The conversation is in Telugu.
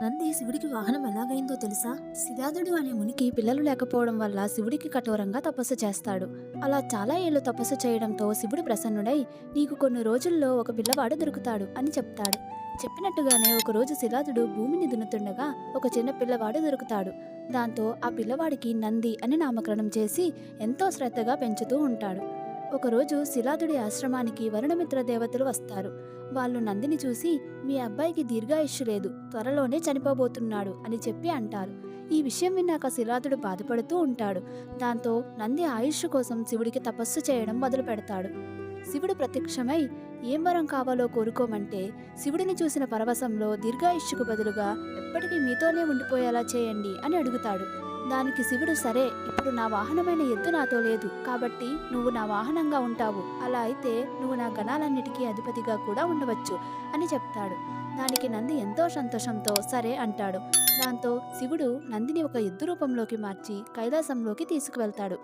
నంది శివుడికి వాహనం ఎలాగైందో తెలుసా? శిలాదుడు అనే మునికి పిల్లలు లేకపోవడం వల్ల శివుడికి కఠోరంగా తపస్సు చేస్తాడు. అలా చాలా ఏళ్ళు తపస్సు చేయడంతో శివుడు ప్రసన్నుడై, నీకు కొన్ని రోజుల్లో ఒక పిల్లవాడు దొరుకుతాడు అని చెప్తాడు. చెప్పినట్టుగానే ఒకరోజు శిలాదుడు భూమిని దున్నుతుండగా ఒక చిన్న పిల్లవాడు దొరుకుతాడు. దాంతో ఆ పిల్లవాడికి నంది అని నామకరణం చేసి ఎంతో శ్రద్ధగా పెంచుతూ ఉంటాడు. ఒకరోజు శిలాదుడి ఆశ్రమానికి వరుణమిత్ర దేవతలు వస్తారు. వాళ్ళు నందిని చూసి, మీ అబ్బాయికి దీర్ఘాయుష్షు లేదు, త్వరలోనే చనిపోబోతున్నాడు అని చెప్పి అంటారు. ఈ విషయం విన్నాక శిలాదుడు బాధపడుతూ ఉంటాడు. దాంతో నంది ఆయుష్ కోసం శివుడికి తపస్సు చేయడం మొదలు పెడతాడు. శివుడు ప్రత్యక్షమై ఏం వరం కావాలో కోరుకోమంటే, శివుడిని చూసిన పరవశంలో దీర్ఘాయుష్షుకు బదులుగా ఎప్పటికీ మీతోనే ఉండిపోయేలా చేయండి అని అడుగుతాడు. దానికి శివుడు, సరే, ఇప్పుడు నా వాహనమైన ఎద్దు నాతో లేదు కాబట్టి నువ్వు నా వాహనంగా ఉంటావు, అలా అయితే నువ్వు నా గణాలన్నిటికీ అధిపతిగా కూడా ఉండవచ్చు అని చెప్తాడు. దానికి నంది ఎంతో సంతోషంతో సరే అంటాడు. దాంతో శివుడు నందిని ఒక ఎద్దు రూపంలోకి మార్చి కైలాసంలోకి తీసుకువెళ్తాడు.